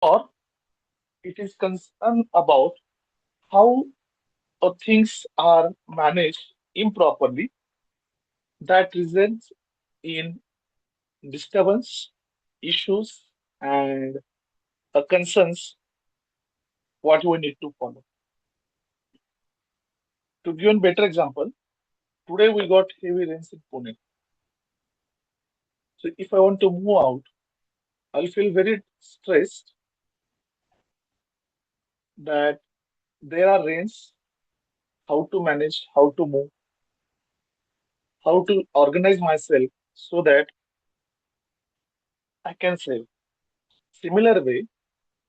or it is concerned about how things are managed improperly that results in disturbance, issues, and concerns what we need to follow. To give a better example, today we got heavy rains in Pune. So if I want to move out, I'll feel very stressed that there are rains, how to manage, how to move, how to organize myself so that I can save. Similar way,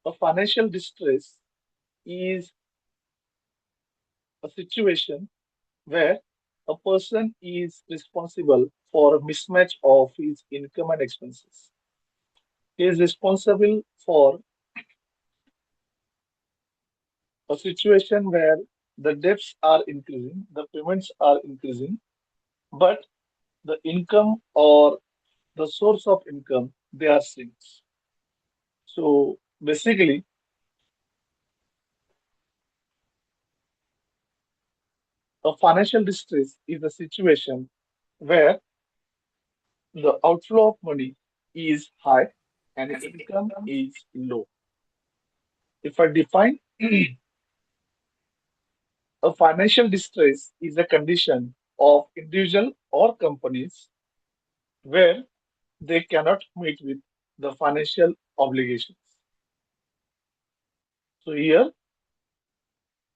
a financial distress is a situation where a person is responsible for a mismatch of his income and expenses. He is responsible for a situation where the debts are increasing, the payments are increasing, but the income or the source of income they are sinks. So basically, a financial distress is a situation where the outflow of money is high and income is low. If I define a financial distress is a condition of individual or companies where they cannot meet with the financial obligations. So here,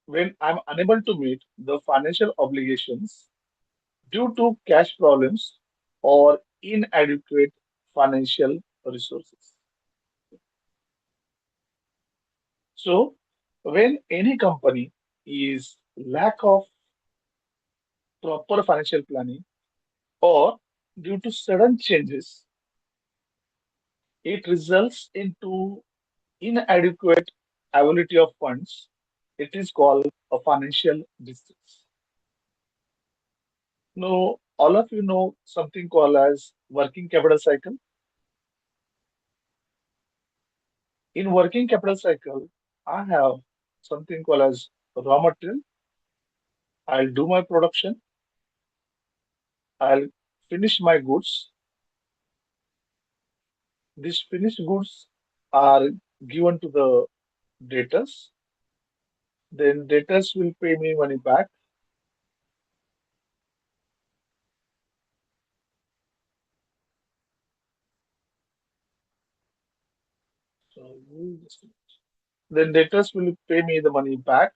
when I'm unable to meet the financial obligations due to cash problems or inadequate financial resources. So when any company is lack of proper financial planning or due to sudden changes, it results into inadequate availability of funds. It is called a financial distress. Now, all of you know something called as working capital cycle. In working capital cycle, I have something called as raw material. I'll do my production. I'll finish my goods. These finished goods are given to the debtors. Then debtors will pay me money back. So then debtors will pay me the money back,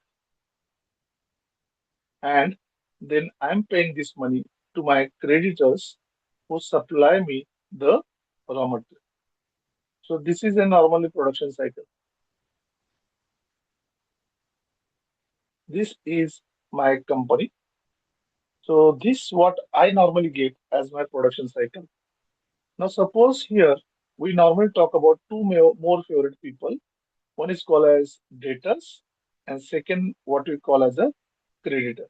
and then I'm paying this money to my creditors who supply me the raw material. So this is a normally production cycle. This is my company. So this what I normally get as my production cycle. Now suppose here we normally talk about two more favorite people. One is called as debtors, and second what we call as a creditor.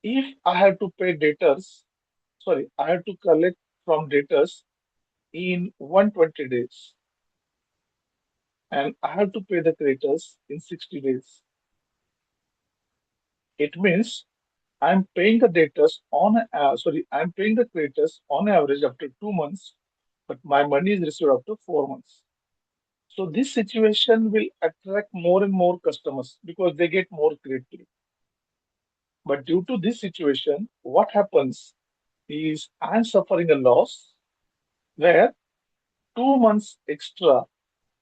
If I have to pay debtors, sorry, I have to collect from debtors in 120 days, and I have to pay the creditors in 60 days. It means I'm paying the debtors I'm paying the creditors on average after 2 months, but my money is received after 4 months. So this situation will attract more and more customers because they get more credit. But due to this situation, what happens is I'm suffering a loss where 2 months extra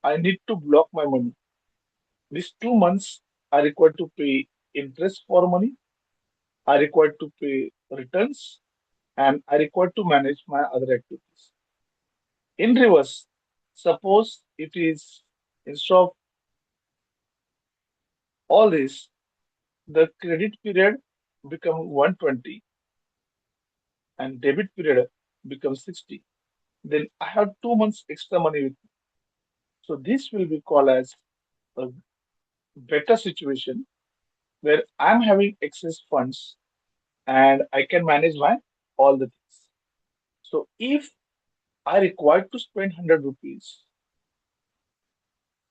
I need to block my money. These 2 months I require to pay interest for money, I require to pay returns, and I require to manage my other activities. In reverse, suppose it is instead of all this, the credit period become 120 and debit period becomes 60. Then I have 2 months extra money with me. So this will be called as a better situation where I'm having excess funds and I can manage my all the things. So if I require to spend 100 rupees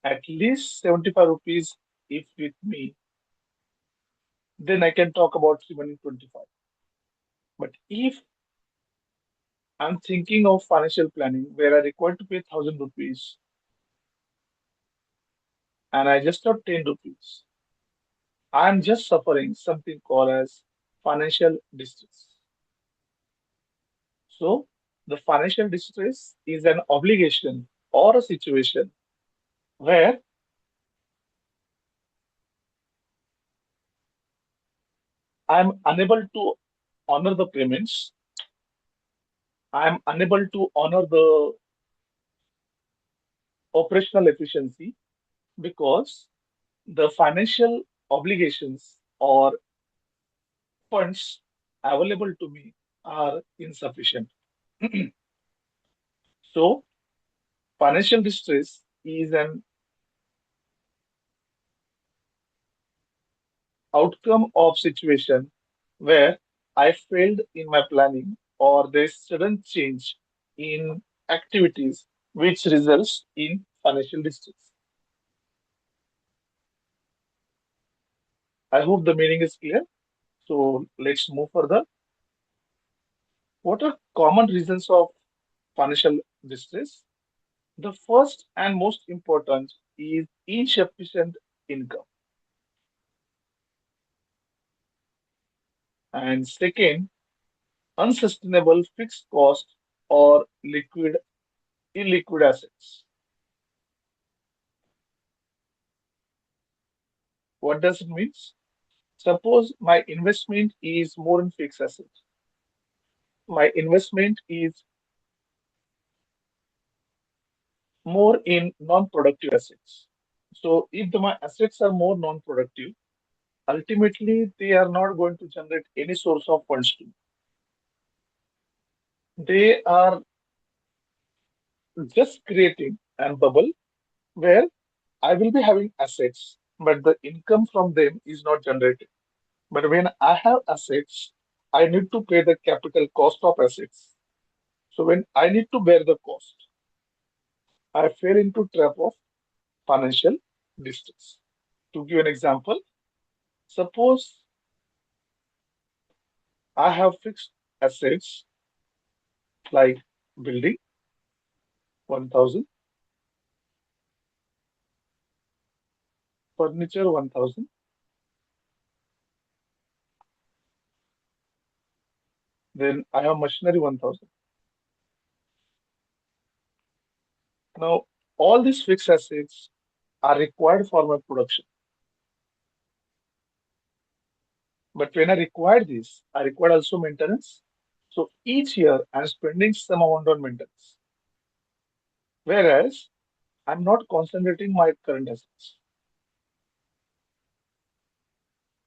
at least 75 rupees if with me, then I can talk about remaining 25. But if I'm thinking of financial planning where I require to pay 1000 rupees and I just have 10 rupees, I'm just suffering something called as financial distress. So the financial distress is an obligation or a situation where I'm unable to honor the payments, I'm unable to honor the operational efficiency because the financial obligations or funds available to me are insufficient. So, financial distress is an outcome of situation where I failed in my planning or there's sudden change in activities which results in financial distress. I hope the meaning is clear. So let's move further. What are common reasons of financial distress? The first and most important is insufficient income. And second, unsustainable fixed cost or illiquid assets. What does it mean? Suppose my investment is more in fixed assets. My investment is more in non-productive assets. So if my assets are more non-productive, ultimately they are not going to generate any source of funds to me. They are just creating a bubble where I will be having assets, but the income from them is not generated. But when I have assets, I need to pay the capital cost of assets. So when I need to bear the cost, I fell into trap of financial distress. To give an example, suppose I have fixed assets like building 1000, furniture 1000, then I have machinery 1000. Now, all these fixed assets are required for my production. But when I require this, I require also maintenance. So each year I'm spending some amount on maintenance. Whereas I'm not concentrating my current assets.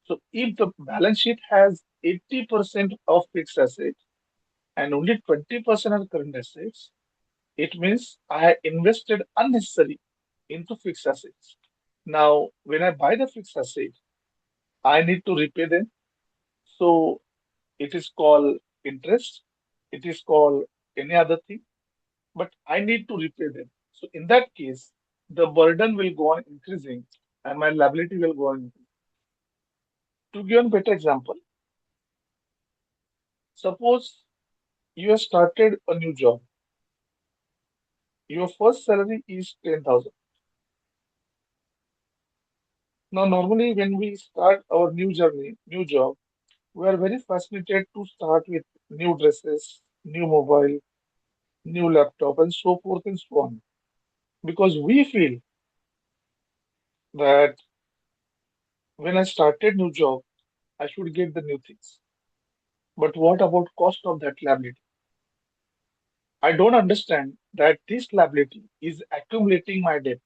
So if the balance sheet has 80% of fixed assets and only 20% are current assets, it means I have invested unnecessary into fixed assets. Now, when I buy the fixed asset, I need to repay them. So it is called interest. It is called any other thing, but I need to repay them. So in that case, the burden will go on increasing and my liability will go on increasing. To give a better example, suppose you have started a new job. Your first salary is 10,000. Now, normally when we start our new journey, new job, we are very fascinated to start with new dresses, new mobile, new laptop, and so forth and so on. Because we feel that when I started new job, I should get the new things. But what about cost of that liability? I don't understand that this liability is accumulating my debt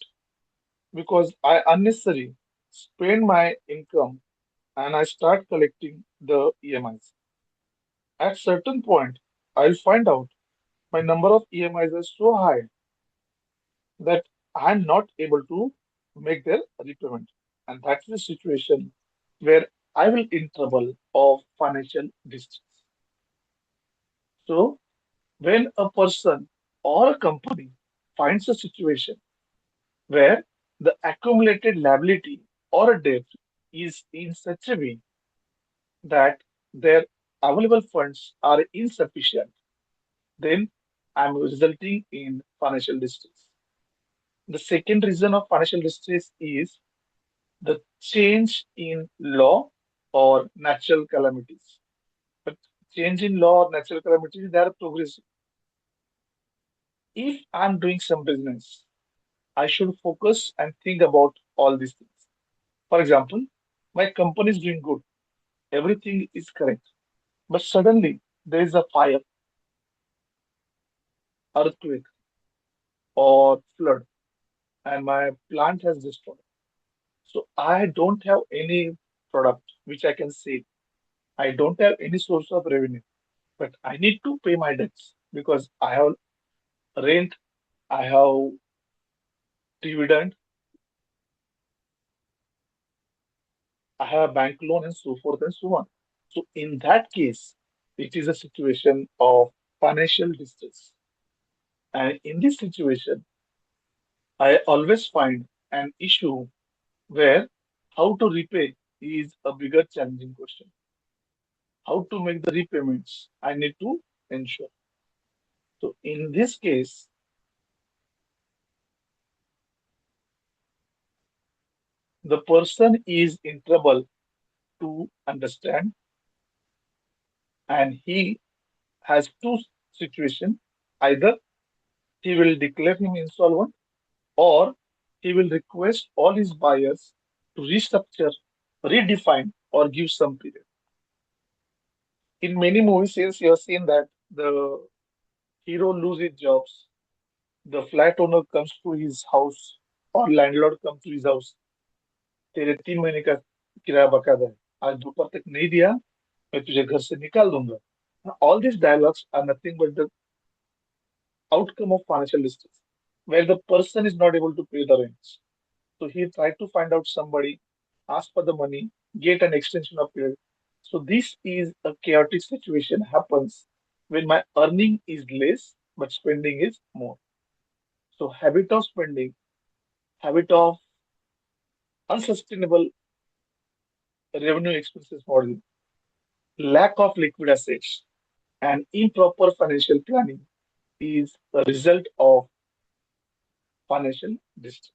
because I unnecessarily spend my income and I start collecting the EMIs. At certain point, I'll find out my number of EMIs are so high that I'm not able to make their repayment. And that's the situation where I will in trouble of financial distress. So when a person or a company finds a situation where accumulated liability or a debt is in such a way that their available funds are insufficient, then I'm resulting in financial distress. The second reason of financial distress is the change in law or natural calamities. But change in law or natural calamities, they are progressive. If I'm doing some business, I should focus and think about all these things. For example, my company is doing good, everything is correct, but suddenly there is a fire, earthquake, or flood, and my plant has destroyed. So I don't have any product which I can sell. I don't have any source of revenue, but I need to pay my debts because I have rent, I have dividend, I have bank loan, and so forth and so on. So in that case, it is a situation of financial distress. And in this situation, I always find an issue where how to repay is a bigger challenging question. How to make the repayments, I need to ensure. So in this case, the person is in trouble to understand, and he has two situations. Either he will declare him insolvent, or he will request all his buyers to restructure, redefine, or give some period. In many movies, since you have seen that the hero loses jobs, the flat owner comes to his house or landlord comes to his house. तेरे 3 महीने का किराया बकायदा है, आज दोपहर तक नहीं दिया मैं तुझे घर से निकाल दूंगा. Now, all these dialogues are nothing but the outcome of financial distress, where the person is not able to pay the rents. So he tried to find out somebody, ask for the money, get an extension of period. So this is a chaotic situation happens when my earning is less but spending is more. So habit of spending, habit of unsustainable revenue expenses model, lack of liquid assets, and improper financial planning is a result of financial distress.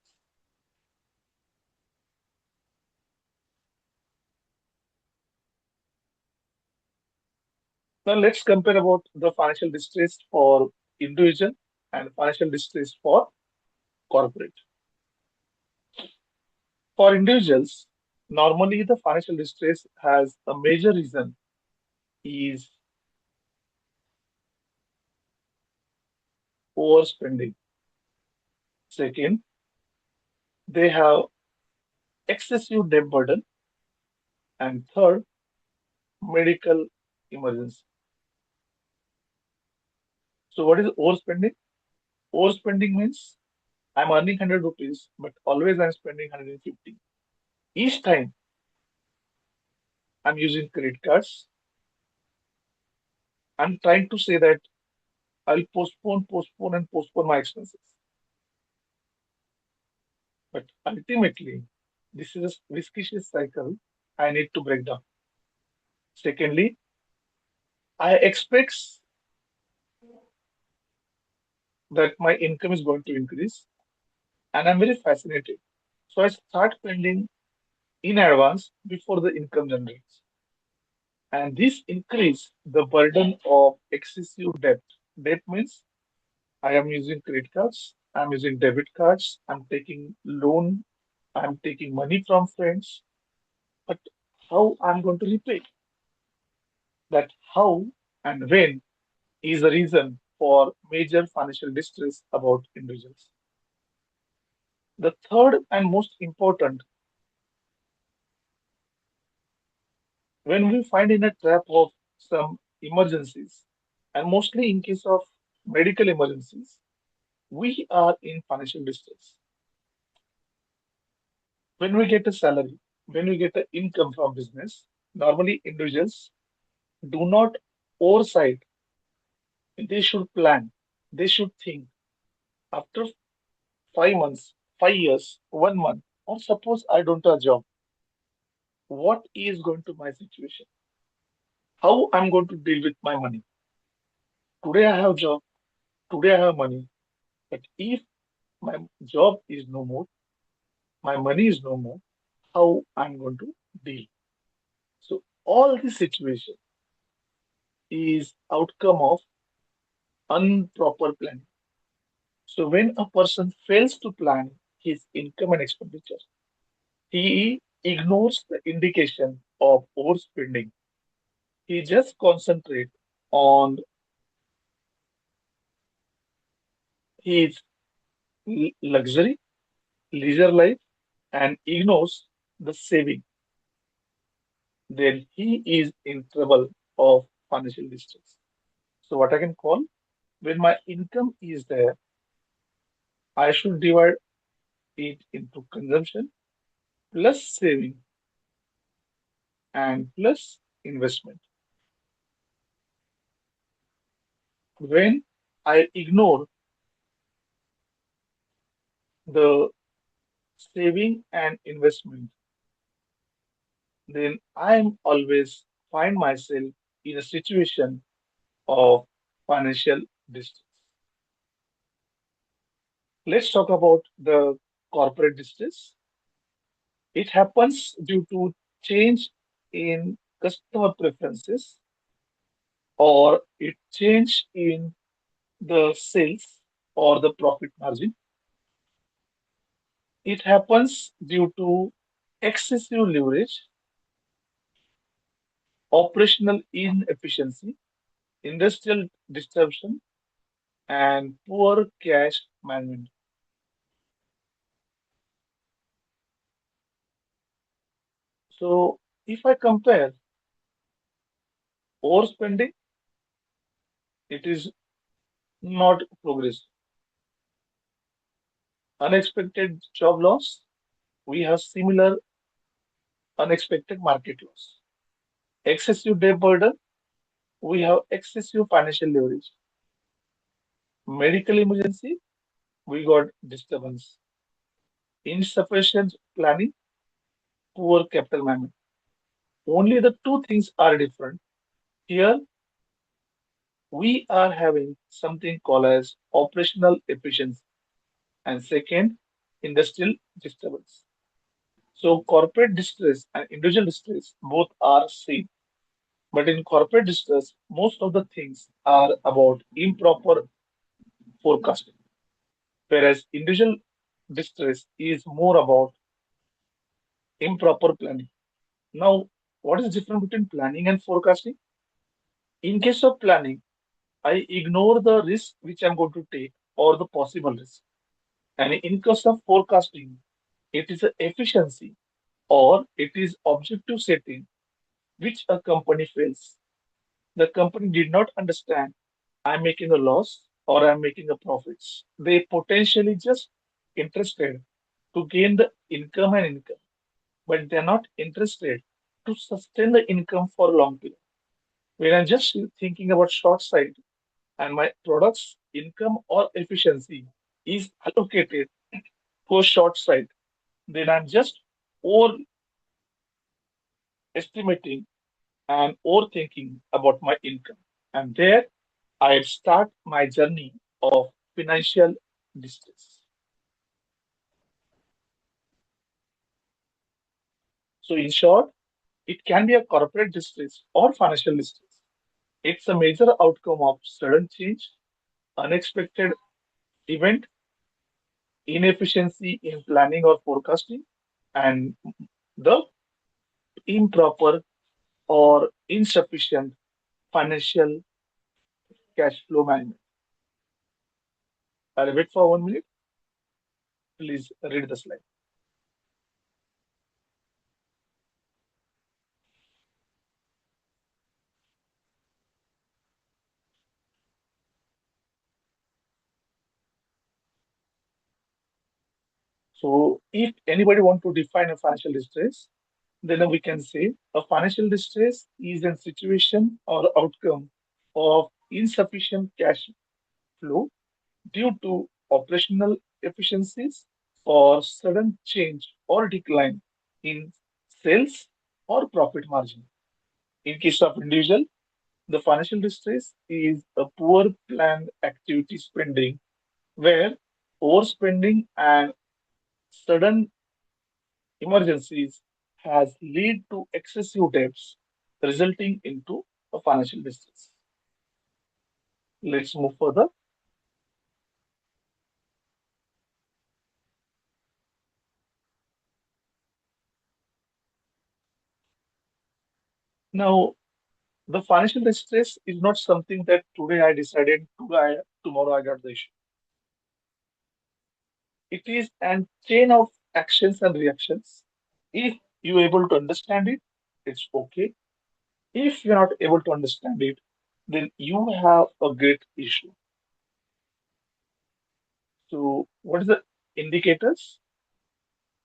Now let's compare about the financial distress for individual and financial distress for corporate. For individuals, normally the financial distress has a major reason is overspending. Second, they have excessive debt burden. And third, medical emergency. So what is overspending? Overspending means I'm earning 100 rupees, but always I'm spending 150. Each time I'm using credit cards, I'm trying to say that I'll postpone, postpone, and postpone my expenses. But ultimately, this is a vicious cycle I need to break down. Secondly, I expect that my income is going to increase, and I'm very fascinated. So I start spending in advance before the income generates. And this increase the burden of excessive debt. Debt means I am using credit cards, I'm using debit cards, I'm taking loan, I'm taking money from friends, but how I'm going to repay that, how and when is the reason for major financial distress about individuals. The third and most important, when we find in a trap of some emergencies, and mostly in case of medical emergencies, we are in financial distress. When we get a salary, when we get an income from business, normally individuals do not oversight. They should plan. They should think after 5 months, 5 years, 1 month, Or suppose I don't have a job. What is going to my situation? How I'm going to deal with my money? Today I have job. Today I have money. But if my job is no more, my money is no more, how I'm going to deal? So all this situation is outcome of improper planning. So when a person fails to plan his income and expenditure, he ignores the indication of overspending. He just concentrates on his luxury, leisure life, and ignores the saving. Then he is in trouble of financial distress. So what I can call, when my income is there, I should divide it into consumption plus saving and plus investment. When I ignore the saving and investment, then I am always find myself in a situation of financial distress. Let's talk about the corporate distress. It happens due to change in customer preferences or it change in the sales or the profit margin. It happens due to excessive leverage, operational inefficiency, industrial disruption, and poor cash management. So, if I compare overspending, it is not progress. Unexpected job loss, we have similar unexpected market loss. Excessive debt burden, we have excessive financial leverage. Medical emergency, we got disturbance. Insufficient planning, poor capital management. Only the two things are different. Here, we are having something called as operational efficiency, and second, industrial disturbance. So, corporate distress and individual distress both are same, but in corporate distress, most of the things are about improper forecasting, whereas individual distress is more about improper planning. Now, what is different between planning and forecasting? In case of planning, I ignore the risk which I'm going to take or the possible risk. And in case of forecasting, it is a efficiency or it is objective setting which a company fails. The company did not understand I'm making a loss or I'm making a profits. They potentially just interested to gain the income and income, but they're not interested to sustain the income for a long period. When I'm just thinking about short sight and my product's income or efficiency is allocated for short sight, then I'm just overestimating and overthinking about my income. And there I start my journey of financial distress. So, in short, it can be a corporate distress or financial distress. It's a major outcome of sudden change, unexpected event, inefficiency in planning or forecasting, and the improper or insufficient financial cash flow management. I'll wait for 1 minute. Please read the slide. So, if anybody want to define a financial distress, then we can say a financial distress is a situation or outcome of insufficient cash flow due to operational efficiencies, for sudden change or decline in sales or profit margin. In case of individual, the financial distress is a poor planned activity spending where overspending and sudden emergencies has lead to excessive debts resulting into a financial distress. Let's move further. Now, the financial distress is not something that today I decided, tomorrow I got the issue. It is a chain of actions and reactions. If you're able to understand it, it's okay. If you're not able to understand it, then you have a great issue. So, what is the indicators?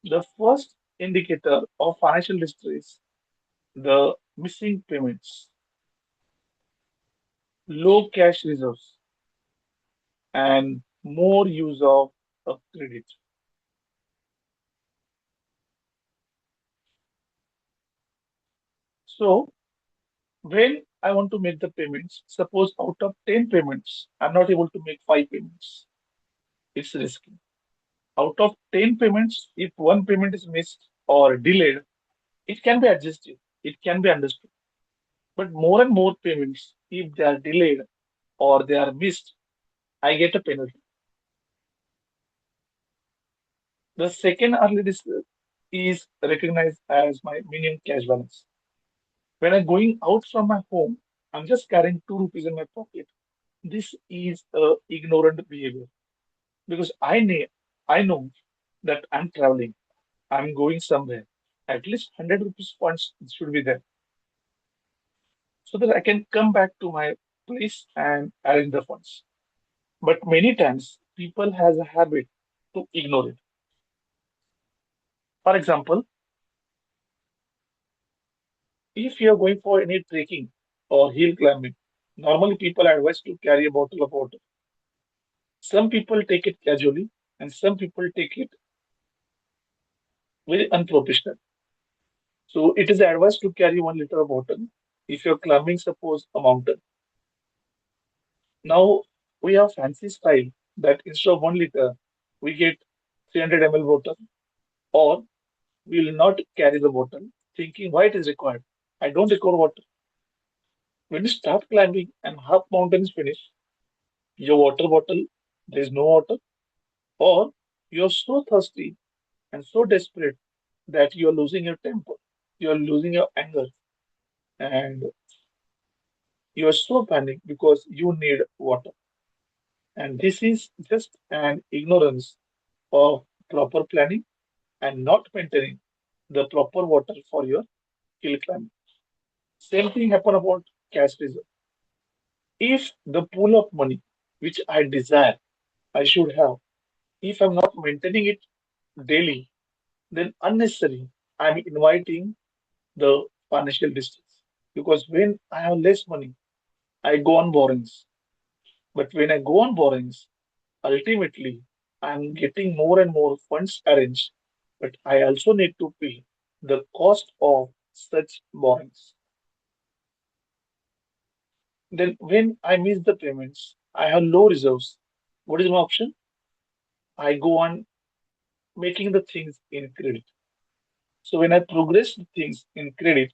The first indicator of financial distress, the missing payments, low cash reserves, and more use of credit. So, when I want to make the payments, suppose out of 10 payments, I'm not able to make 5 payments. It's risky. Out of 10 payments, if one payment is missed or delayed, it can be adjusted. It can be understood. But more and more payments, if they are delayed or they are missed, I get a penalty. The second early is recognized as my minimum cash balance. When I'm going out from my home, I'm just carrying 2 rupees in my pocket. This is a ignorant behavior because I know that I'm traveling, I'm going somewhere. At least 100 rupees funds should be there so that I can come back to my place and arrange the funds. But many times people has a habit to ignore it. For example, if you are going for any trekking or hill climbing, normally people are advised to carry a bottle of water. Some people take it casually and some people take it very unprofessional. So it is advised to carry 1 liter of water if you're climbing, suppose, a mountain. Now we have fancy style that instead of 1 liter, we get 300 ml water, or we will not carry the bottle, thinking why it is required. I don't require water. When you start climbing and half mountain is finished, your water bottle, there is no water, or you're so thirsty and so desperate that you're losing your temper, you're losing your anger, and you're so panicked because you need water. And this is just an ignorance of proper planning and not maintaining the proper water for your hill climbing. Same thing happen about cash reserve. If the pool of money which I desire, I should have, if I'm not maintaining it daily, then unnecessary I'm inviting the financial distress. Because when I have less money, I go on borrowings. But when I go on borrowings, ultimately I'm getting more and more funds arranged. But I also need to pay the cost of such borrowings. Then when I miss the payments, I have low reserves. What is my option? I go on making the things in credit. So when I progress the things in credit,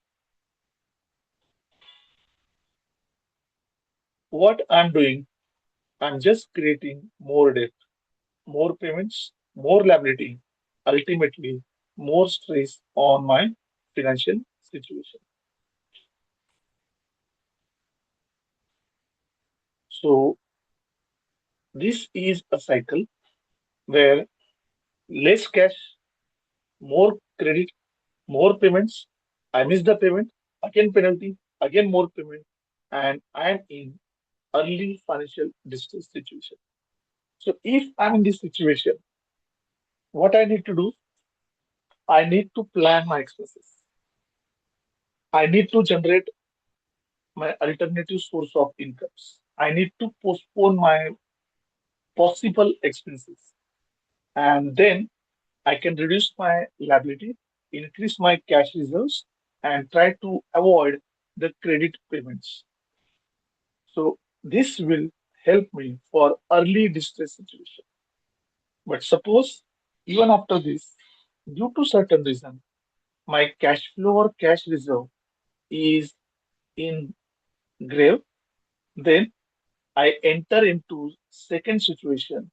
what I'm doing, I'm just creating more debt, more payments, more liability, ultimately more stress on my financial situation. So this is a cycle where less cash, more credit, more payments. I miss the payment, again penalty, again more payment, and I am in early financial distress situation. So if I'm in this situation, what I need to do, I need to plan my expenses. I need to generate my alternative source of incomes. I need to postpone my possible expenses. And then I can reduce my liability, increase my cash reserves, and try to avoid the credit payments. So this will help me for early distress situation. But suppose even after this, due to certain reason, my cash flow or cash reserve is in grave, then I enter into second situation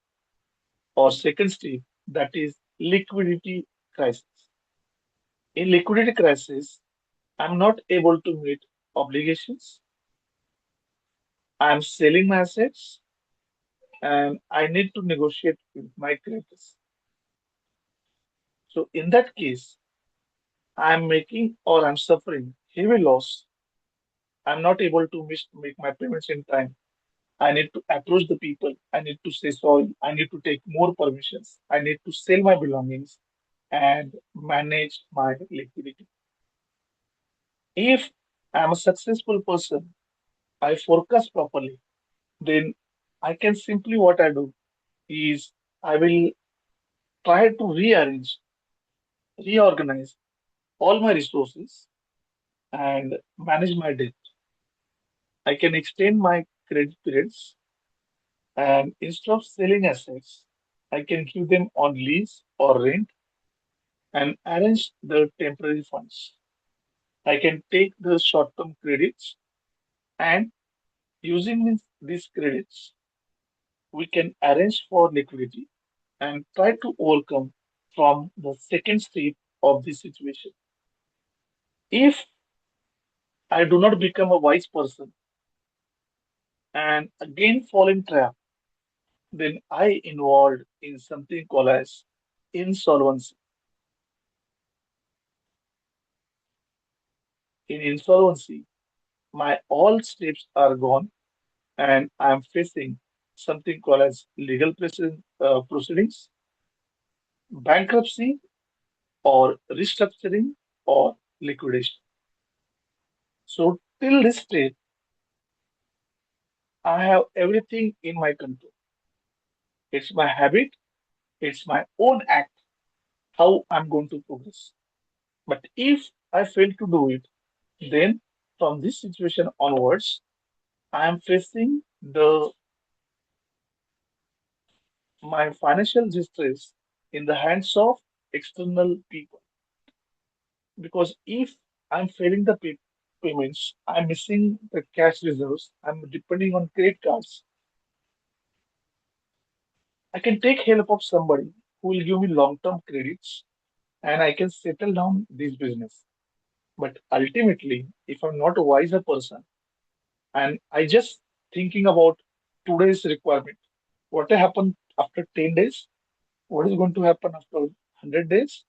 or second step, that is liquidity crisis. In liquidity crisis, I'm not able to meet obligations. I'm selling my assets and I need to negotiate with my creditors. So in that case, I'm making or I'm suffering heavy loss. I'm not able to make my payments in time. I need to approach the people. I need to say sorry. I need to take more permissions. I need to sell my belongings and manage my liquidity. If I'm a successful person, I forecast properly, then I can simply what I do is I will try to rearrange, reorganize all my resources and manage my debt. I can extend my credit periods and instead of selling assets, I can give them on lease or rent and arrange the temporary funds. I can take the short-term credits and using these credits, we can arrange for liquidity and try to overcome from the second step of this situation. If I do not become a wise person and again fall in trap, then I involved in something called as insolvency. In insolvency, my all steps are gone and I am facing something called as proceedings, bankruptcy, or restructuring or liquidation. So till this stage, I have everything in my control. It's my habit, it's my own act, how I'm going to progress. But if I fail to do it, then from this situation onwards, I am facing the my financial distress in the hands of external people. Because if I'm failing the payments, I'm missing the cash reserves, I'm depending on credit cards, I can take help of somebody who will give me long-term credits and I can settle down this business. But ultimately, if I'm not a wiser person and I just thinking about today's requirement, what will happen after 10 days? What is going to happen after 100 days?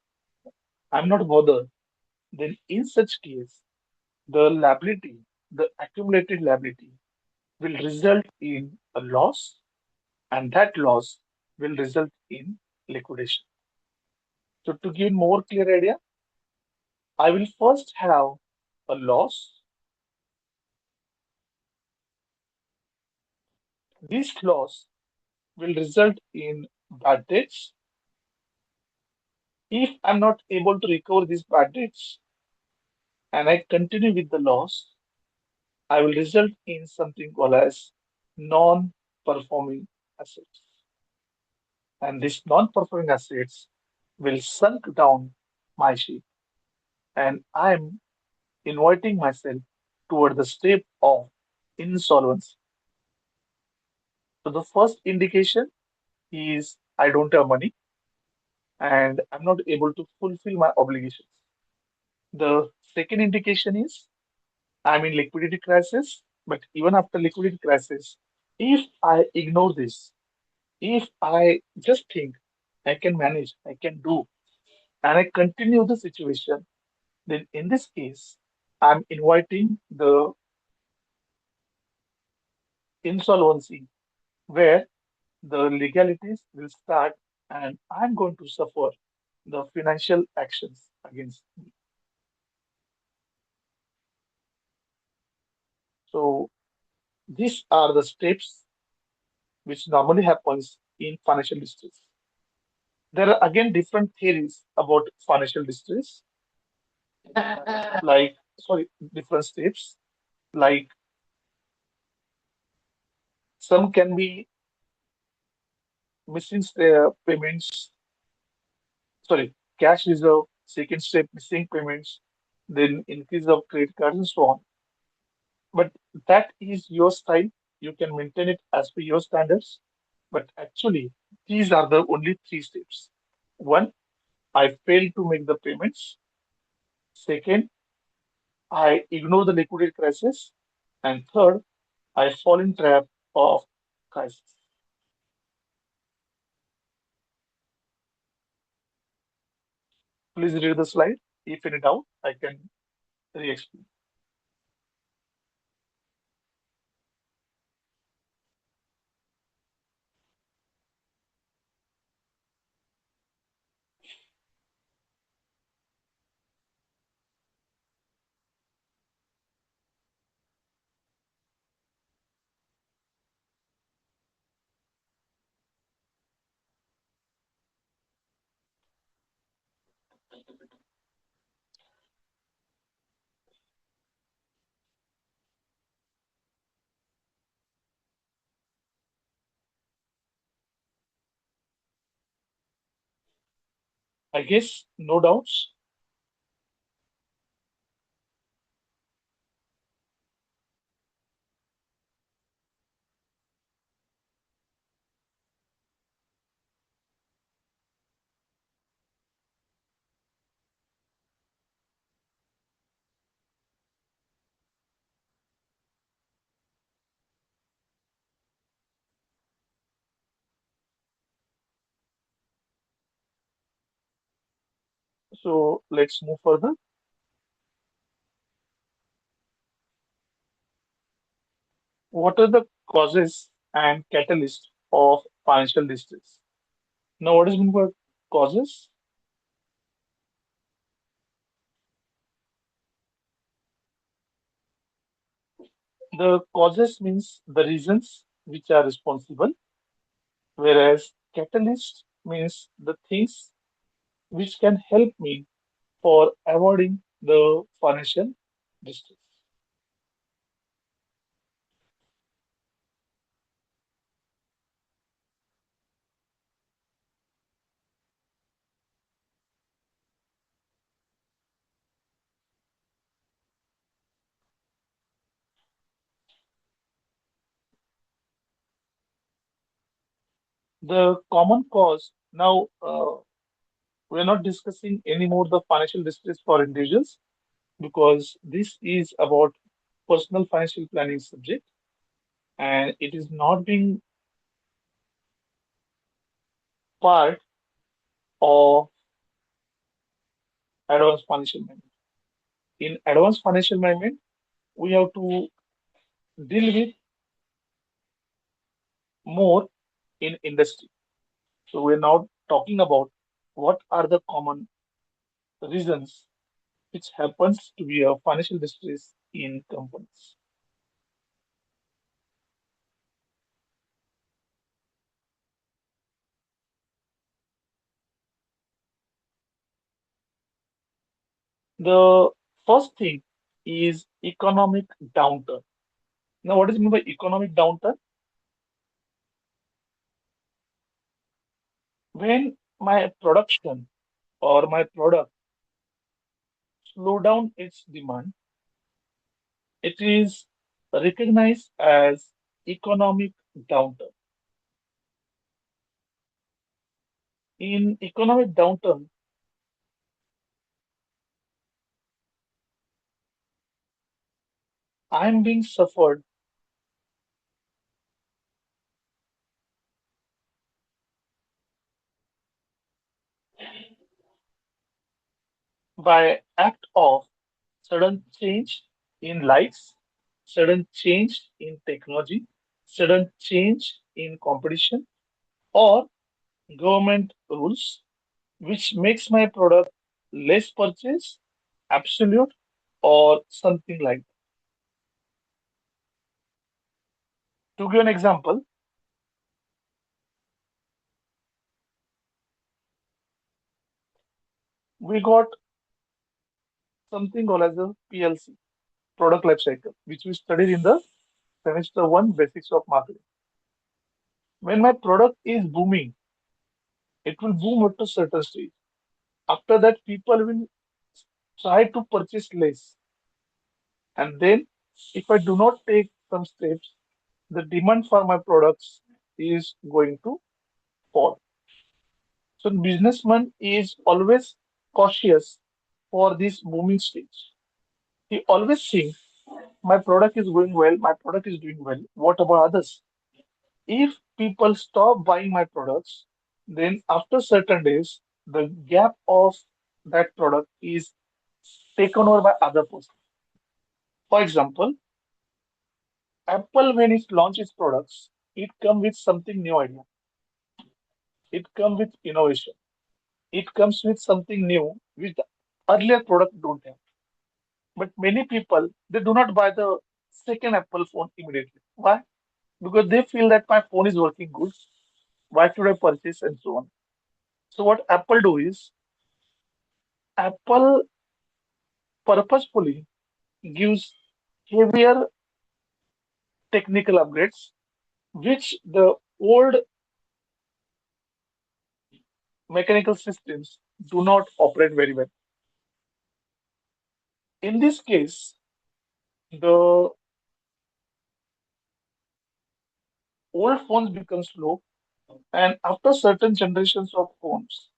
I'm not bothered. Then in such case, the liability, the accumulated liability will result in a loss and that loss will result in liquidation. So to give more clear idea, I will first have a loss. This loss will result in bad debts. If I'm not able to recover these bad debts and I continue with the loss, I will result in something called as non-performing assets. And these non-performing assets will sunk down my ship. And I'm inviting myself toward the step of insolvency. So the first indication is I don't have money and I'm not able to fulfill my obligations. The second indication is I'm in liquidity crisis, but even after liquidity crisis, if I ignore this, if I just think I can manage, I can do, and I continue the situation, then in this case, I'm inviting the insolvency where the legalities will start and I'm going to suffer the financial actions against me. So these are the steps which normally happens in financial distress. There are again different theories about financial distress, like, sorry, different steps. Like some can be missing payments, sorry, cash reserve, second step, missing payments, then increase of credit cards and so on. But that is your style. You can maintain it as per your standards. But actually, these are the only three steps. One, I fail to make the payments. Second, I ignore the liquidity crisis. And third, I fall in trap of crisis. Please read the slide. If any doubt, I can re-explain. I guess no doubts. So let's move further. What are the causes and catalysts of financial distress? Now, what is meant by causes? The causes means the reasons which are responsible, whereas catalyst means the things which can help me for avoiding the financial distress. The common cause now, we're not discussing anymore the financial distress for individuals because this is about personal financial planning subject and it is not being part of advanced financial management. In advanced financial management, we have to deal with more in industry. So we're now talking about what are the common reasons which happens to be a financial distress in companies. The first thing is economic downturn. Now, what is meant by economic downturn? When my production or my product slow down its demand, it is recognized as economic downturn. In economic downturn, I'm being suffered by act of sudden change in lights, sudden change in technology, sudden change in competition, or government rules, which makes my product less purchase, absolute, or something like that. To give an example, We got something called as a PLC, product life cycle, which we studied in the semester one basics of marketing. When my product is booming, it will boom up to certain stage. After that, people will try to purchase less. And then, if I do not take some steps, the demand for my products is going to fall. So, businessman is always cautious for this booming stage. He always thinks my product is going well, my product is doing well. What about others? If people stop buying my products, then after certain days, the gap of that product is taken over by other person. For example, Apple when it launches products, it comes with something new idea. It comes with innovation. It comes with something new which the earlier product don't have. But many people they do not buy the second Apple phone immediately. Why? Because they feel that my phone is working good. Why should I purchase and so on? So what Apple do is Apple purposefully gives heavier technical upgrades which the old mechanical systems do not operate very well. In this case, the old phones become slow, and after certain generations of phones,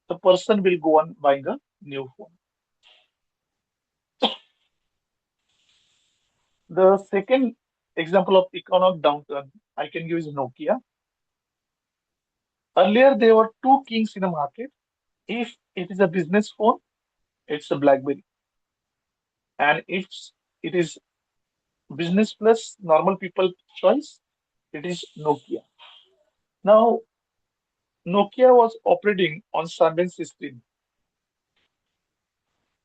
the person will go on buying a new phone. The second example of economic downturn I can give is Nokia. Earlier, there were two kings in the market. If it is a business phone, it's a BlackBerry, and if it is business plus normal people choice, it is Nokia. Now, Nokia was operating on Sunbeam system.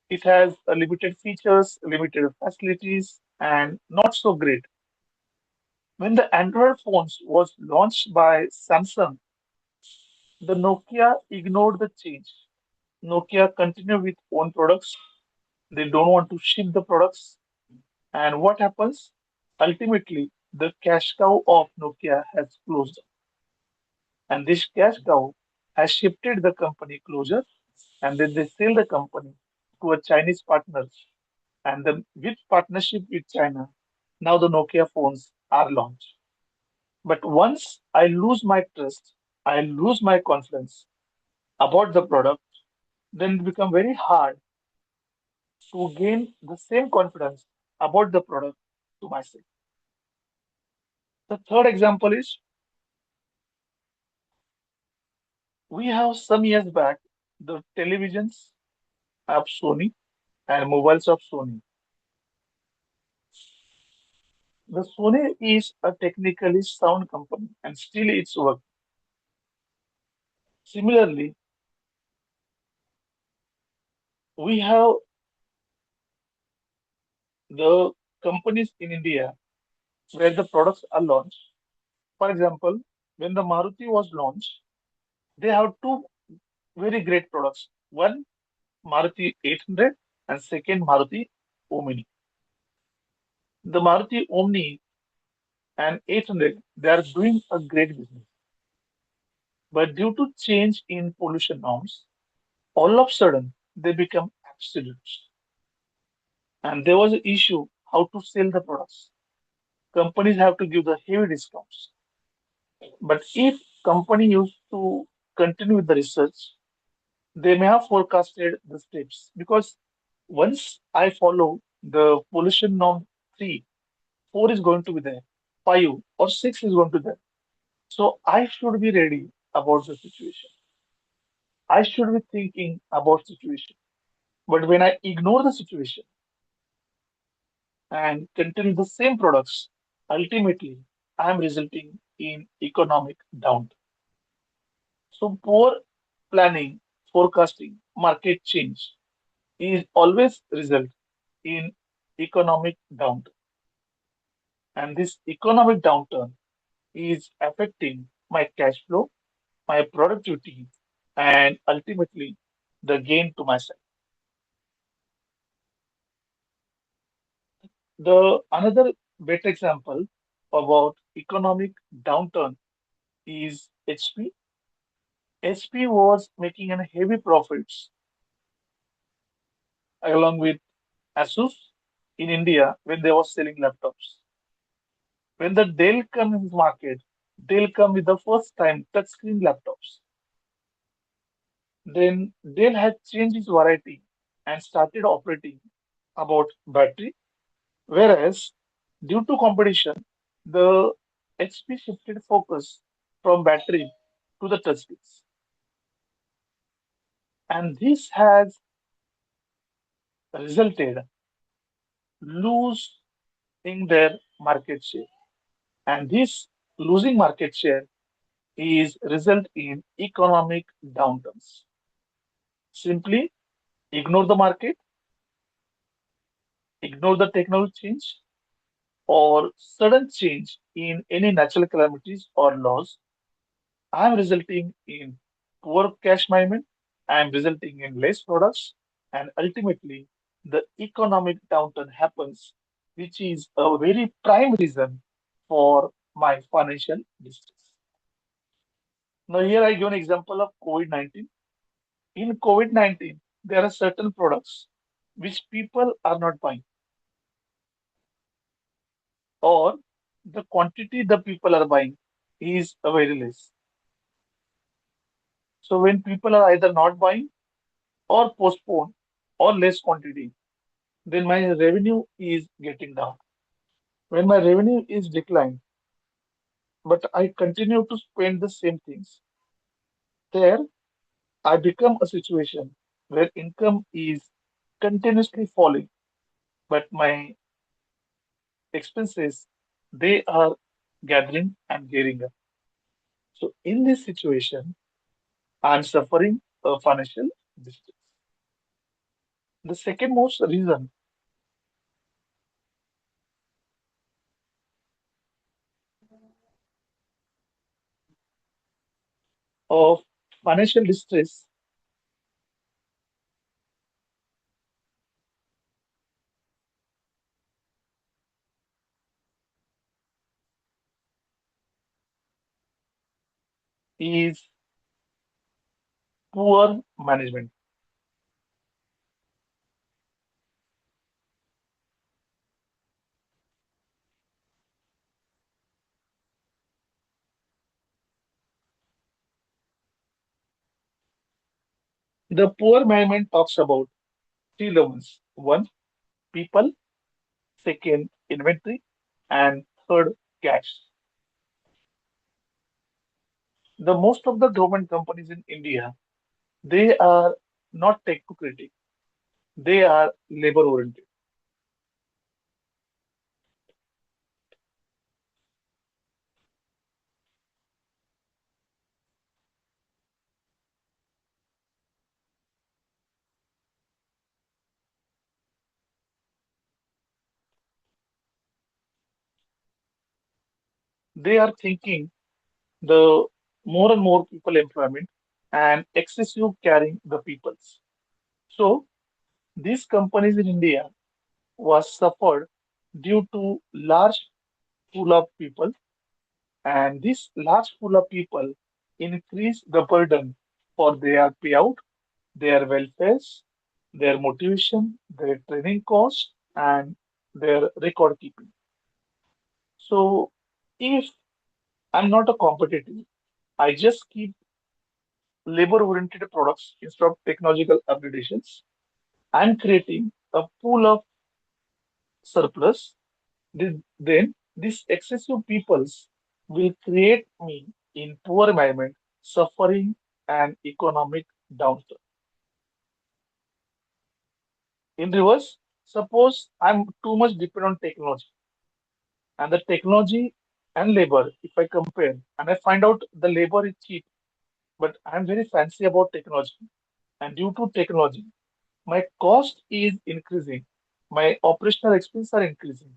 It has a limited features, limited facilities, and not so great. When the Android phones was launched by Samsung, the Nokia ignored the change. Nokia continued with own products. They don't want to ship the products. And what happens? Ultimately, the cash cow of Nokia has closed. And this cash cow has shifted the company closure and then they sell the company to a Chinese partner. And then with partnership with China, now the Nokia phones are launched. But once I lose my trust, I lose my confidence about the product, then it becomes very hard to gain the same confidence about the product to myself. The third example is we have some years back the televisions of Sony and mobiles of Sony. The Sony is a technically sound company and still it's work. Similarly, we have the companies in India where the products are launched. For example, when the Maruti was launched, they have two very great products. One Maruti 800 and second Maruti Omni. The Maruti Omni and 800 they are doing a great business, but due to change in pollution norms, all of a sudden they become absolutes. And there was an issue how to sell the products. Companies have to give the heavy discounts. But if company used to continue with the research, they may have forecasted the steps because once I follow the pollution norm 3, 4 is going to be there, 5 or 6 is going to be there. So I should be ready about the situation. I should be thinking about situation. But when I ignore the situation and continue the same products, ultimately I am resulting in economic downturn. So poor planning, forecasting, market change is always result in economic downturn. And this economic downturn is affecting my cash flow, my productivity, and ultimately the gain to myself. The another better example about economic downturn is HP. HP was making an heavy profits along with Asus in India when they were selling laptops. When the Dell come in the market, Dell come with the first time touchscreen laptops. Then Dell had changed its variety and started operating about battery. Whereas due to competition, the HP shifted focus from battery to the touchscreens. And this has resulted losing their market share. And this losing market share is result in economic downturns. Simply ignore the market, ignore the technology change, or sudden change in any natural calamities or laws. I am resulting in poor cash management. I am resulting in less products, and ultimately, the economic downturn happens, which is a very prime reason for my financial distress. Now, here I give an example of COVID-19. In COVID-19, there are certain products which people are not buying, or the quantity the people are buying is very less. So, when people are either not buying or postpone or less quantity, then my revenue is getting down. When my revenue is declined, but I continue to spend the same things, there I become a situation where income is continuously falling, but my expenses they are gathering and gearing up. So in this situation, I'm suffering a financial distress. The second most reason of financial distress is poor management. The poor management talks about three levels. One, people. Second, inventory. And third, cash. The most of the government companies in India, they are not technocratic. They are labor oriented. They are thinking the more and more people employment and excessive carrying the peoples. So these companies in India was suffered due to large pool of people, and this large pool of people increase the burden for their payout, their welfares, their motivation, their training cost, and their record keeping. So if I'm not a competitive, I just keep labor-oriented products instead of technological upgradations. I'm creating a pool of surplus. Then these excessive peoples will create me in poor environment, suffering and economic downturn. In reverse, suppose I'm too much dependent on technology and the technology and labor, if I compare and I find out the labor is cheap, but I'm very fancy about technology. And due to technology, my cost is increasing, my operational expenses are increasing.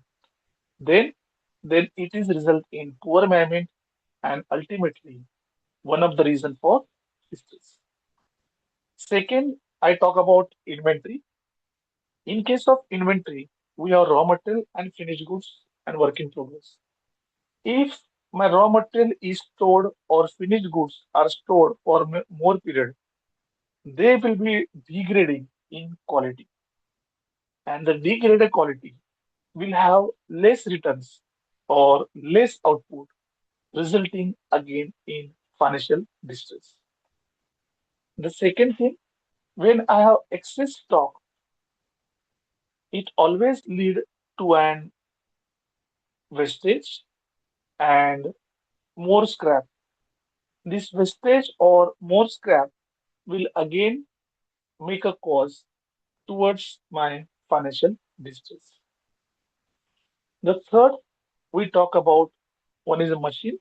Then, then it is result in poor management and ultimately one of the reason for distress. Second I talk about inventory. In case of inventory, we have raw material and finished goods and work in progress. If my raw material is stored or finished goods are stored for more period, they will be degrading in quality. And the degraded quality will have less returns or less output, resulting again in financial distress. The second thing, when I have excess stock, it always lead to an wastage and more scrap. This wastage or more scrap will again make a cause towards my financial distress. The third we talk about, one is a machine,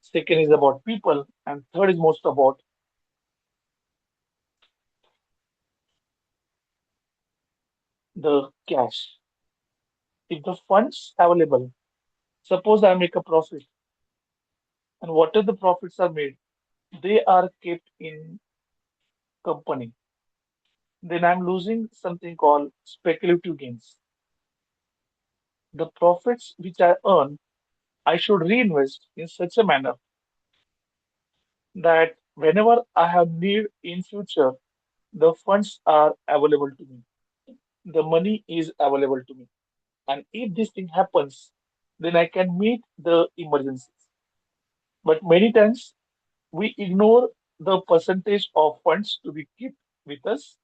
second is about people, and third is most about the cash. If the funds available, suppose I make a profit, and whatever the profits are made, they are kept in company. Then I'm losing something called speculative gains. The profits which I earn, I should reinvest in such a manner that whenever I have need in future, the funds are available to me. The money is available to me. And if this thing happens, then I can meet the emergencies. But many times we ignore the percentage of funds to be kept with us.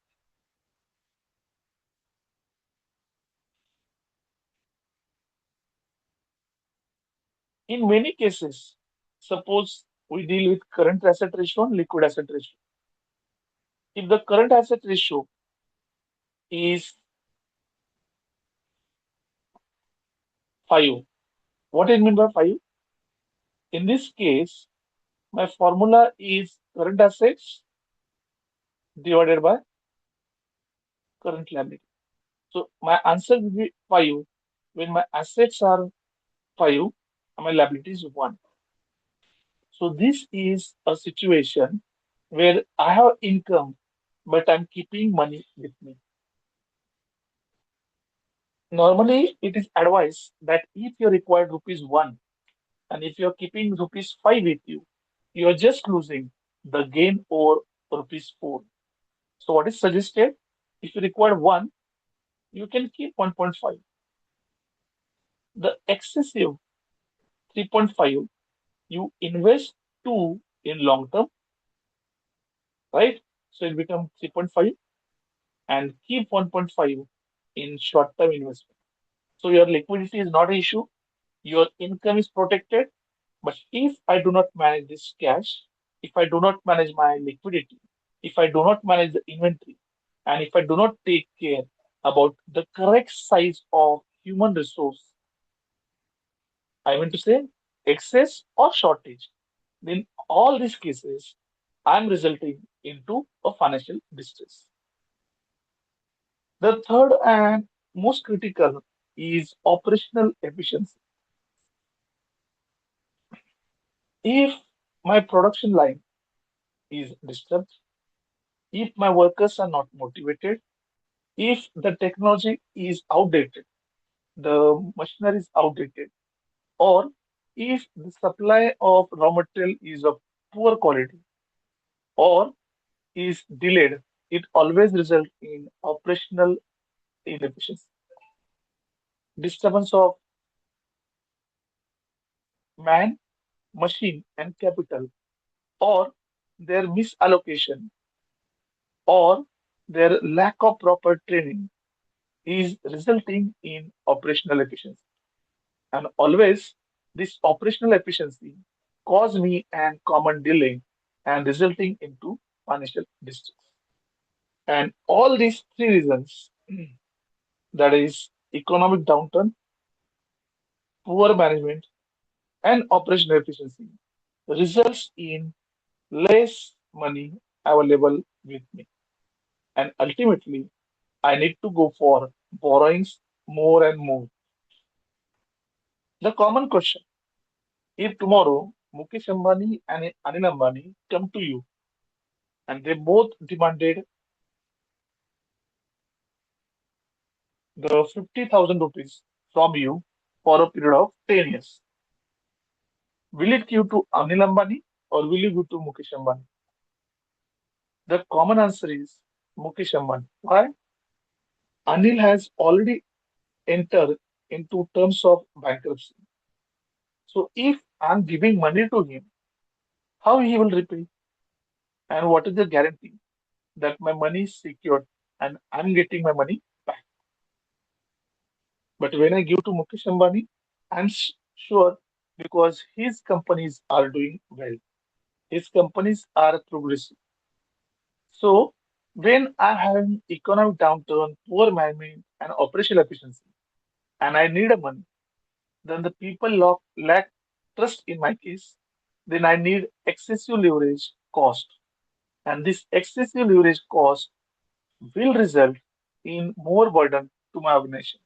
In many cases, suppose we deal with current asset ratio and liquid asset ratio. If the current asset ratio is 5, what I mean by 5? In this case, my formula is current assets divided by current liability. So my answer will be 5 when my assets are 5 and my liability is 1. So this is a situation where I have income, but I'm keeping money with me. Normally, it is advised that if you require rupees 1 and if you're keeping rupees 5 with you, you're just losing the gain over rupees 4. So what is suggested? If you require 1, you can keep 1.5. The excessive 3.5, you invest 2 in long term, right? So it becomes 3.5 and keep 1.5 in short term investment. So your liquidity is not an issue, your income is protected. But if I do not manage this cash, if I do not manage my liquidity, if I do not manage the inventory, and if I do not take care about the correct size of human resource, I mean to say excess or shortage, then all these cases I'm resulting into a financial distress. The third and most critical is operational efficiency. If my production line is disturbed, if my workers are not motivated, if the technology is outdated, the machinery is outdated, or if the supply of raw material is of poor quality or is delayed, it always results in operational inefficiency, disturbance of man, machine, and capital, or their misallocation, or their lack of proper training is resulting in operational efficiency. And always, this operational efficiency cause me an common delay and resulting into financial distress. And all these three reasons, that is economic downturn, poor management, and operational efficiency, results in less money available with me. And ultimately, I need to go for borrowings more and more. The common question, if tomorrow Mukesh Ambani and Anil Ambani come to you and they both demanded the 50,000 rupees from you for a period of 10 years. Will it give to Anil Ambani or will you give to Mukesh Ambani? The common answer is Mukesh Ambani. Why? Anil has already entered into terms of bankruptcy. So if I'm giving money to him, how he will repay? And what is the guarantee that my money is secured and I'm getting my money back? But when I give to Mukesh Ambani, I'm sure because his companies are doing well. His companies are progressive. So when I have an economic downturn, poor management, and operational efficiency, and I need a money, then the people lack trust in my case. Then I need excessive leverage cost, and this excessive leverage cost will result in more burden to my organization.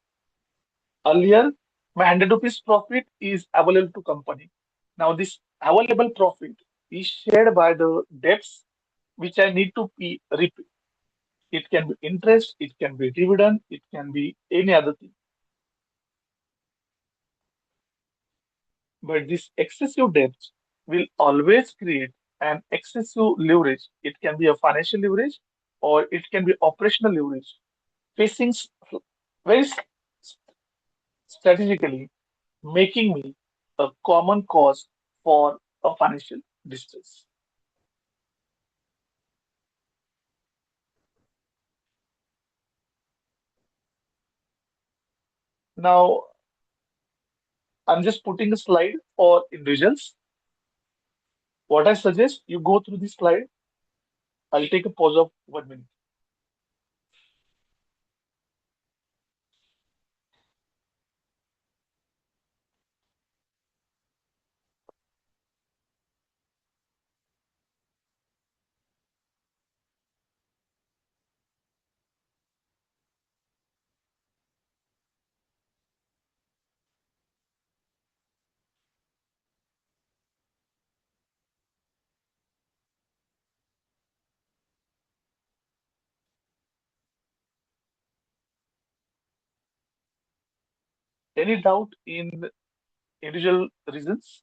Earlier, my 100 rupees profit is available to company. Now this available profit is shared by the debts which I need to repay. It can be interest, it can be dividend, it can be any other thing. But this excessive debt will always create an excessive leverage. It can be a financial leverage or it can be operational leverage. Facing very strategically, making me a common cause for a financial distress. Now, I'm just putting a slide for individuals. What I suggest you go through this slide. I'll take a pause of 1 minute. Any doubt in individual reasons?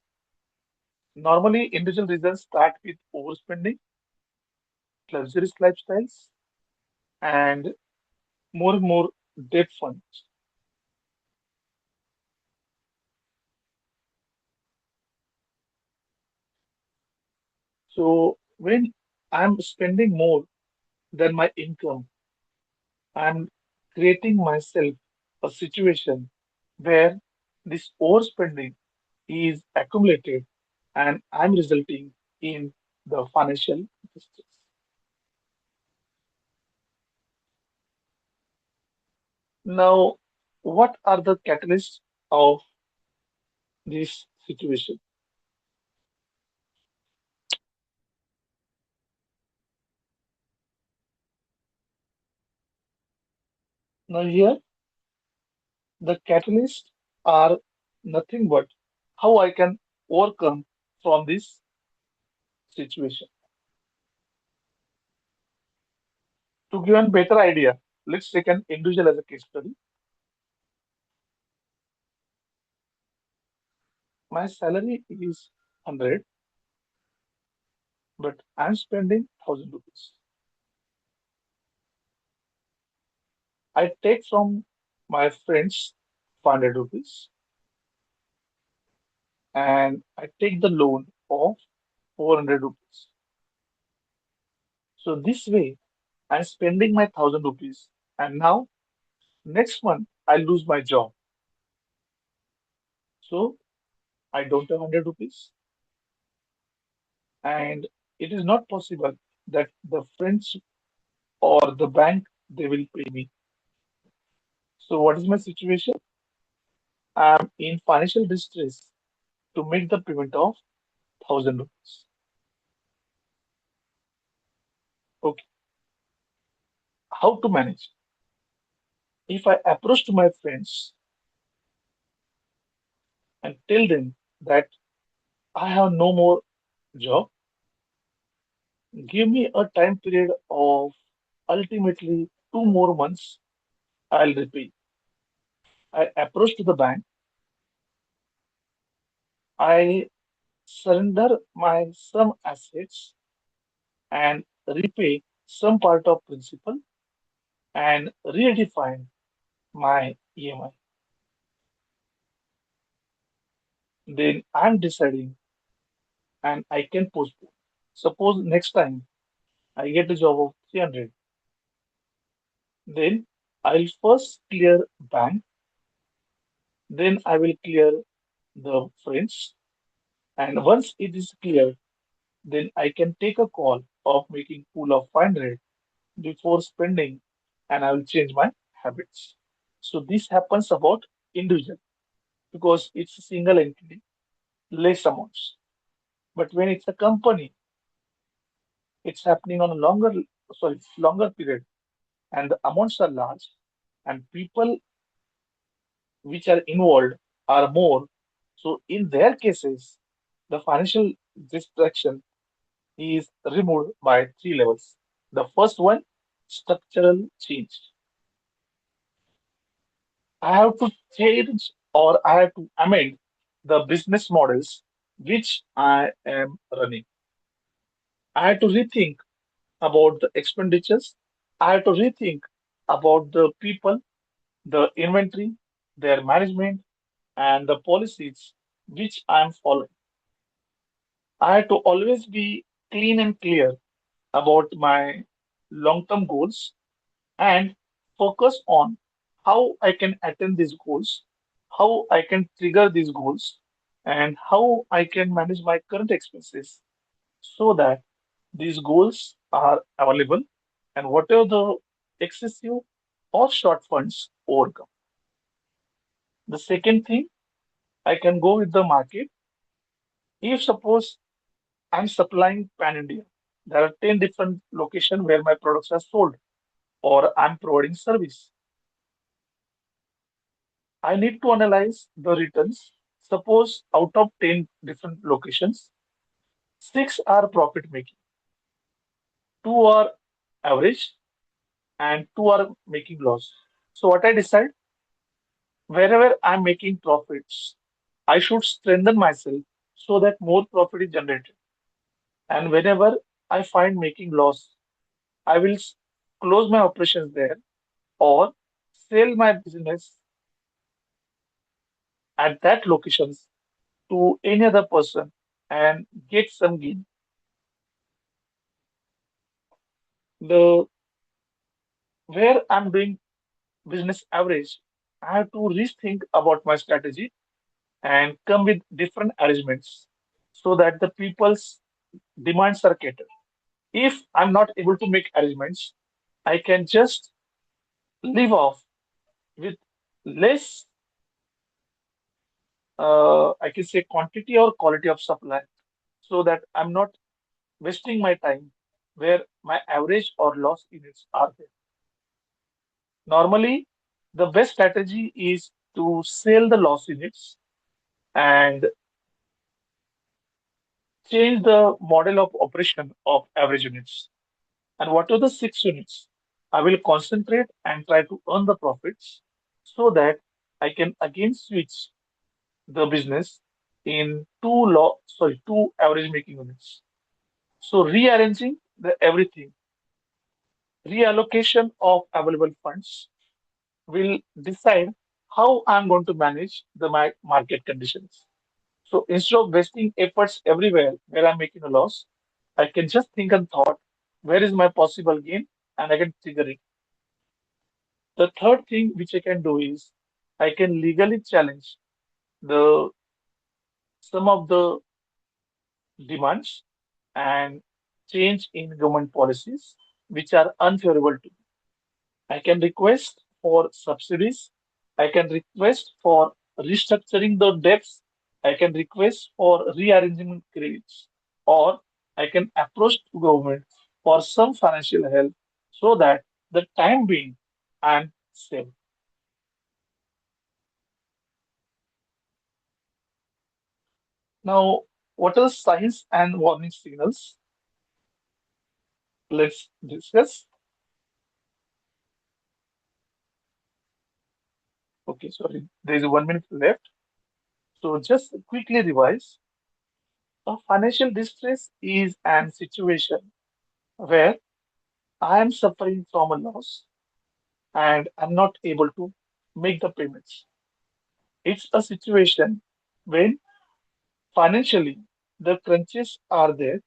Normally, individual reasons start with overspending, luxurious lifestyles, and more debt funds. So when I'm spending more than my income, I'm creating myself a situation where this overspending is accumulated and I'm resulting in the financial distress. Now, what are the catalysts of this situation? Now, here the catalysts are nothing but how I can overcome from this situation. To give a better idea, let's take an individual as a case study. My salary is 100, but I'm spending 1000 rupees. I take from my friends 500 rupees and I take the loan of 400 rupees. So this way, I'm spending my 1000 rupees and now next month I lose my job. So I don't have 100 rupees and it is not possible that the friends or the bank they will pay me. So what is my situation? I'm in financial distress to make the payment of 1000 rupees. Okay, how to manage? If I approach to my friends and tell them that I have no more job, give me a time period of ultimately 2 more months, I'll repay. I approach to the bank, I surrender my some assets and repay some part of principal and redefine my EMI. Then I'm deciding and I can postpone. Suppose next time I get a job of 300, then I'll first clear bank, then I will clear the friends, and once it is clear, then I can take a call of making pool of 500 before spending, and I will change my habits. So this happens about individual because it's a single entity, less amounts. But when it's a company, it's happening on a longer period, and the amounts are large, and people which are involved are more. So in their cases, the financial distraction is removed by three levels. The first one, structural change. I have to change or I have to amend the business models which I am running. I have to rethink about the expenditures. I have to rethink about the people, the inventory, their management, and the policies which I am following. I have to always be clean and clear about my long term goals and focus on how I can attain these goals, how I can trigger these goals, and how I can manage my current expenses so that these goals are available and whatever the excessive or short funds overcome. The second thing, I can go with the market. If suppose I'm supplying pan India, there are 10 different locations where my products are sold, or I'm providing service. I need to analyze the returns. Suppose out of 10 different locations, six are profit making, two are average, and two are making loss. So, what I decide, wherever I'm making profits, I should strengthen myself so that more profit is generated. And whenever I find making loss, I will close my operations there or sell my business at that locations to any other person and get some gain. The where I'm doing business average, I have to rethink about my strategy and come with different arrangements so that the people's demands are catered. If I'm not able to make arrangements, I can just live off with less, I can say, quantity or quality of supply so that I'm not wasting my time where my average or loss units are there. Normally, the best strategy is to sell the loss units and change the model of operation of average units. And what are the six units? I will concentrate and try to earn the profits so that I can again switch the business in two average making units. So rearranging the everything, reallocation of available funds will decide how I'm going to manage the my market conditions. So instead of wasting efforts everywhere where I'm making a loss, I can just think and thought, where is my possible gain? And I can trigger it. The third thing which I can do is I can legally challenge the some of the demands and change in government policies which are unfavorable to me. I can request for subsidies. I can request for restructuring the debts. I can request for rearranging credits. Or I can approach to government for some financial help so that the time being I'm safe. Now, what are signs and warning signals? Let's discuss. Okay, sorry, there is 1 minute left. So just quickly revise. A financial distress is an situation where I am suffering from a loss and I'm not able to make the payments. It's a situation when financially the crunches are there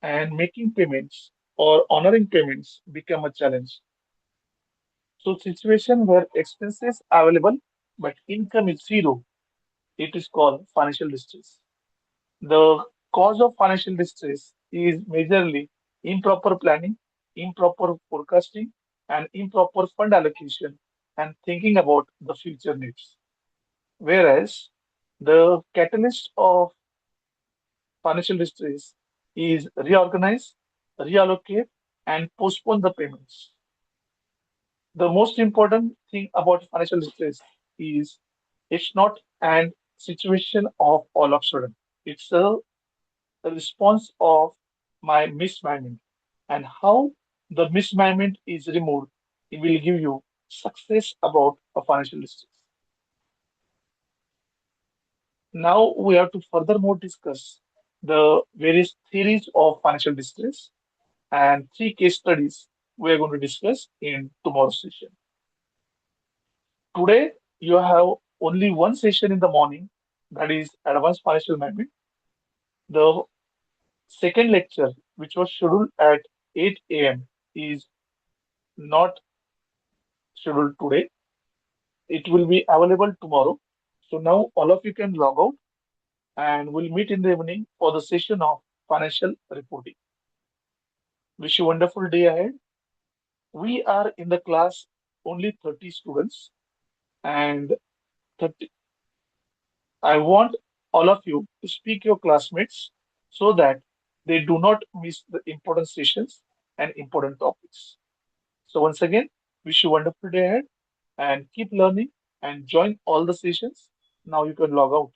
and making payments or honoring payments become a challenge. So situation where expenses available but income is zero, it is called financial distress. The cause of financial distress is majorly improper planning, improper forecasting, and improper fund allocation and thinking about the future needs. Whereas the catalyst of financial distress is reorganize, reallocate, and postpone the payments. The most important thing about financial distress is it's not an situation of all of sudden. It's a response of my mismanagement and how the mismanagement is removed. It will give you success about a financial distress. Now we have to furthermore discuss the various theories of financial distress and three case studies we are going to discuss in tomorrow's session. Today, you have only one session in the morning, that is advanced financial management. The second lecture, which was scheduled at 8 a.m., is not scheduled today. It will be available tomorrow. So now all of you can log out and we'll meet in the evening for the session of financial reporting. Wish you a wonderful day ahead. We are in the class only 30 students and 30, I want all of you to speak your classmates so that they do not miss the important sessions and important topics. So once again, wish you a wonderful day ahead and keep learning and join all the sessions. Now you can log out.